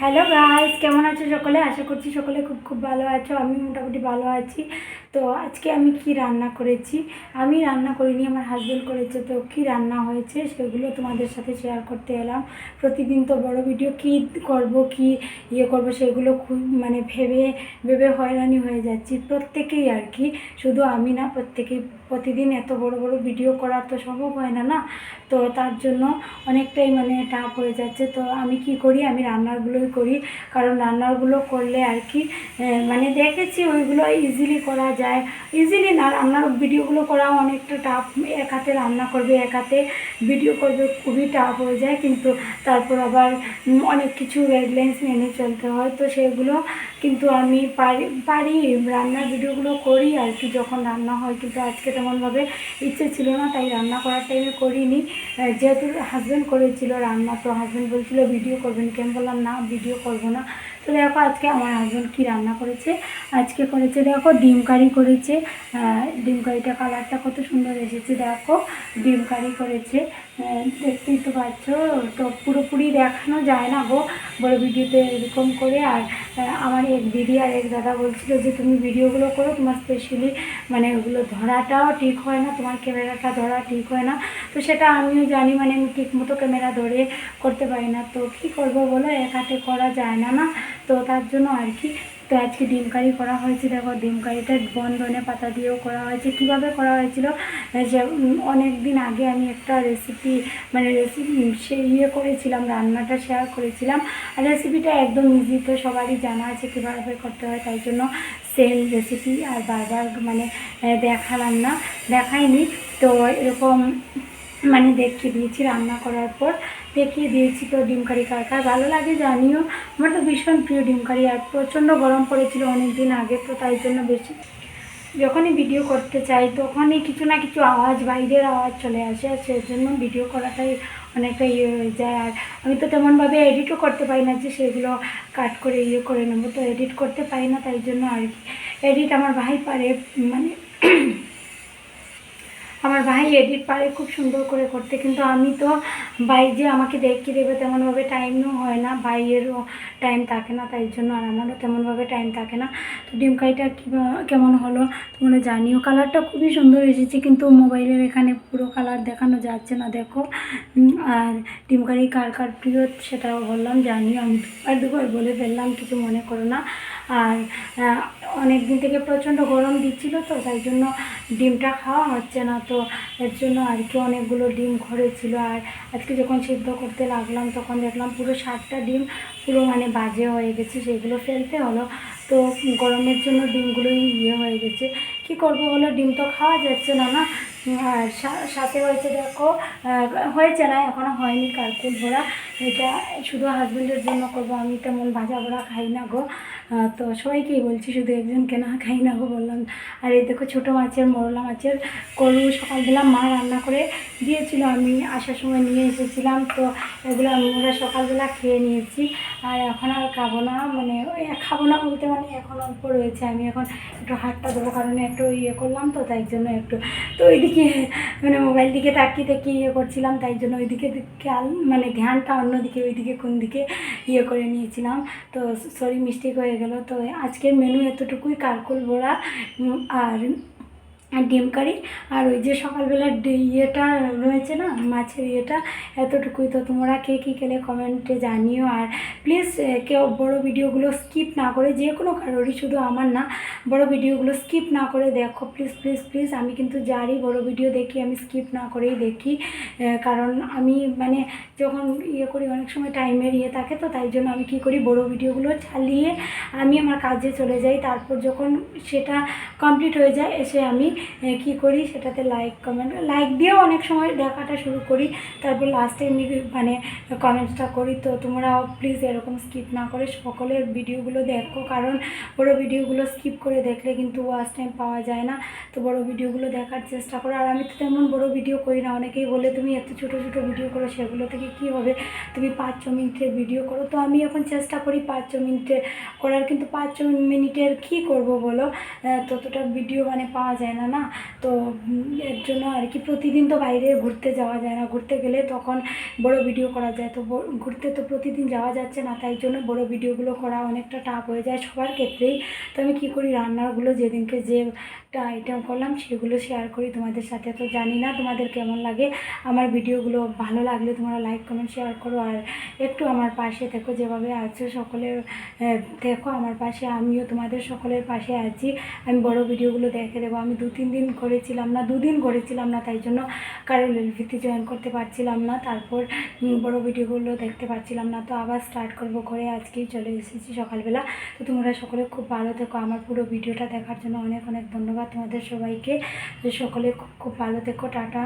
Hello guys, কেমন আছো সকলে? আশা করছি সকলে খুব খুব ভালো আছো। আমি মোটামুটি ভালো আছি। তো আজকে আমি কি রান্না করেছি, আমি রান্না করিনি, আমার হাজব্যান্ড করেছে। তো কি রান্না হয়েছে সেগুলো তোমাদের সাথে শেয়ার করতে এলাম। প্রতিদিন তো বড় ভিডিও কি করব, কি করব সেগুলো খুব ভেবে ভেবে হয়রানি হয়ে যাচ্ছি প্রত্যেকেই আর কি, শুধু আমি না, প্রত্যেকেই। প্রতিদিন এত বড় বড় ভিডিও করা তো সম্ভব হয় না না। তো তার জন্য অনেকটাই টাফ হয়ে যাচ্ছে। তো আমি কি করি, আমি রান্নাগুলোই করি, কারণ রান্নাগুলো করলে আর কি দেখেছি ওইগুলো ইজিলি করা যায়। ইজিলি না, রান্নার ভিডিওগুলো করা অনেকটা টাফ। এক হাতে রান্না করবে, এক হাতে ভিডিও করবে, খুবই টাফ হয়ে যায়। কিন্তু তারপর আবার অনেক কিছু গাইডলাইন্স মেনে চলতে হয়। তো সেগুলো কিন্তু আমি পারি রান্নার ভিডিওগুলো করি আর কি, যখন রান্না হয়। কিন্তু আজকে তেমনভাবে ইচ্ছে ছিল না, তাই রান্না করার টাইমে করিনি। যেহেতু হাজব্যান্ড করেছিল রান্না, তো হাজব্যান্ড বলছিল ভিডিও করবেন, কেন বললাম না, ভিডিও করবো না। তো দেখো আজকে আমার হাজব্যান্ড কী রান্না করেছে। আজকে করেছে দেখো ডিম কারি করেছে। ডিম কারিটা কালারটা কত সুন্দর এসেছে দেখো। ডিম কারি করেছে, দেখতেই তো পাচ্ছ। তো পুরোপুরি দেখানো যায় না গো বড় ভিডিওতে এরকম করে। আর আমার এক দিদি আর এক দাদা বলছিল যে তুমি ভিডিওগুলো করো, তোমার স্পেশালি ওগুলো ধরাটাও ঠিক হয় না, তোমার ক্যামেরাটা ধরা ঠিক হয় না। তো সেটা আমিও জানি, আমি ঠিক মতো ক্যামেরা ধরে করতে পারি না। তো কী করবো বলো, এক হাতে করা যায় না না। তো তার জন্য আর কি। তো আজকে ডিম কারি করা হয়েছে দেখো। ডিম কারিটা ধনে পাতা দিয়েও করা হয়েছে। কীভাবে করা হয়েছিল, যে অনেক দিন আগে আমি একটা রেসিপি করেছিলাম, রান্নাটা শেয়ার করেছিলাম। আর রেসিপিটা একদম ইজি, তো সবারই জানা আছে কীভাবে করতে হয়। তাই জন্য সেম রেসিপি আর বারবার দেখালাম না, দেখাইনি। তো এরকম দেখিয়ে দিয়েছি, রান্না করার পর দেখিয়ে দিয়েছি। তো ডিম কারি কার কার ভালো লাগে জানিও। আমার তো ভীষণ প্রিয় ডিম কারি। আর প্রচণ্ড গরম পড়েছিল অনেক দিন আগে, তো তাই জন্য বেশি যখনই ভিডিও করতে চাই তখনই কিছু না কিছু আওয়াজ, বাইরের আওয়াজ চলে আসে। আর সেই জন্য ভিডিও করাটাই অনেকটা হয়ে যায়। আর আমি তো তেমনভাবে এডিটও করতে পারি না যে সেগুলো কাট করে করে নেবো। তো এডিট করতে পারি না, তাই জন্য আর কি। এডিট আমার ভাই পারে, মানে আমার ভাই এডিট পারে খুব সুন্দর করে করতে। কিন্তু আমি তো, ভাই যে আমাকে দেখিয়ে দেবে তেমনভাবে টাইমও হয় না, ভাইয়েরও টাইম থাকে না, তাই জন্য আর আমারও তেমনভাবে টাইম থাকে না। তো ডিম কারিটা কেমন হলো তোমরা জানিও। কালারটা খুবই সুন্দর এসেছে, কিন্তু মোবাইলের এখানে পুরো কালার দেখানো যাচ্ছে না দেখো। আর ডিম কারি কার কার প্রিয় সেটাও বললাম, জানিও। আমি দুবার বলে ফেললাম, কিছু মনে করো না। আর অনেক দিন থেকে প্রচণ্ড গরম দিচ্ছিল, তো তাই জন্য ডিমটা খাওয়া হচ্ছে না। তো এর জন্য আর কি অনেকগুলো ডিম ঘরে ছিল। আর আজকে যখন সিদ্ধ করতে লাগলাম তখন দেখলাম পুরো 7টা ডিম পুরো বাজে হয়ে গেছে, সেগুলো ফেলতে হলো। তো গরমের জন্য ডিমগুলোই হয়ে গেছে। কি করব বলো, ডিম তো খাওয়া যাচ্ছে না না। আর সাথে হয়েছে দেখো, হয়েছে না, এখনও হয়নি কারকুল ভরা। এটা শুধু হাজব্যান্ডের জন্য করবো, আমি তেমন ভাজা ভরা খাই না গো। তো সবাইকেই বলছি, শুধু একজনকে না, খাই না গো বললাম। আর এই দেখো ছোটো মাছের, মরলা মাছের কলু সকালবেলা মা রান্না করে দিয়েছিল, আমি আসার সময় নিয়ে এসেছিলাম। তো এগুলো আমরা সকালবেলা খেয়ে নিয়েছি। আর এখন আর খাবো না, খাবো না বলতে এখন অল্প রয়েছে। আমি এখন একটু হাতটা দেবো, কারণ একটু করলাম, তো তাই জন্য একটু। তো ওইদিকে মোবাইল দিকে তাকিয়ে তাকিয়ে করছিলাম, তাই জন্য ওইদিকে খেয়াল ধ্যানটা অন্যদিকে, ওইদিকে কোন দিকে করে নিয়েছিলাম। তো সরি, মিস্টেক হয়ে গেল। তো আজকের মেনু এতটুকুই, কারকুল ভরা আর ডিম কারি। আর ওই যে সকালবেলার ইয়েটা রয়েছে না, মাছের এতটুকুই। তো তোমরা কে কী খেলে কমেন্টে জানিও। আর প্লিজ কেউ বড় ভিডিওগুলো স্কিপ না করে, যে কোনো কারোরই, শুধু আমার না, বড় ভিডিওগুলো স্কিপ না করে দেখো প্লিজ প্লিজ প্লিজ। আমি কিন্তু যারই বড় ভিডিও দেখি আমি স্কিপ না করেই দেখি, কারণ আমি যখন করি অনেক সময় টাইমের থাকে, তো তাই জন্য আমি কী করি, বড় ভিডিওগুলো চালিয়ে আমি আমার কাজে চলে যাই। তারপর যখন সেটা কমপ্লিট হয়ে যায়, এসে আমি কি করি, সেটাতে লাইক দিয়েও অনেক সময় দেখাটা শুরু করি। তারপর লাস্টে এমনি কমেন্টসটা করি। তো তোমরাও প্লিজ এরকম স্কিপ না করে সকলের ভিডিওগুলো দেখো, কারণ বড় ভিডিওগুলো স্কিপ করে দেখলে কিন্তু ওয়াচ টাইম পাওয়া যায় না। তো বড় ভিডিওগুলো দেখার চেষ্টা করো। আর আমি তো তেমন বড় ভিডিও করি না। অনেকেই বলে তুমি এত ছোটো ছোটো ভিডিও করো, সেগুলো থেকে কী হবে, তুমি 5-6 মিনিটের ভিডিও করো। তো আমি এখন চেষ্টা করি 5-6 মিনিটের করার, কিন্তু 5-6 মিনিটের কী করব বলো, ততটা ভিডিও পাওয়া যায় না না। না, তো এর জন্য আর কি প্রতিদিন তো বাইরে ঘুরতে যাওয়া যায় না, ঘুরতে গেলে তখন বড় ভিডিও করা যায়, তো ঘুরতে তো প্রতিদিন যাওয়া যাচ্ছে না, তাই জন্য বড় ভিডিওগুলো করা অনেকটা টাফ হয়ে যায় সবার ক্ষেত্রেই। তো আমি কী করি, রান্নাগুলো যেদিনকে যেটা আইটেম করলাম সেগুলো শেয়ার করি তোমাদের সাথে। তো জানি না তোমাদের কেমন লাগে আমার ভিডিওগুলো, ভালো লাগলে তোমরা লাইক কমেন্ট শেয়ার করো, আর একটু আমার পাশে থেকো, যেভাবে আছো সকলে দেখো আমার পাশে, আমিও তোমাদের সকলের পাশে আছি। আমি বড় ভিডিওগুলো দেখে দেবো। আমি 2-3 দিন করেছিলাম না, 2 দিন করেছিলাম না, তাই জন্য কারো এলভিতে জয়েন করতে পারছিলাম না, তারপর বড় ভিডিওগুলো দেখতে পারছিলাম না। তো আবার স্টার্ট করবো করে আজকেই চলে এসেছি সকালবেলা। তো তোমরা সকলে খুব ভালো থেকো, আমার পুরো ভিডিওটা দেখার জন্য অনেক অনেক ধন্যবাদ তোমাদের সবাইকে। সকলে খুব খুব ভালো থেকো, টাটা।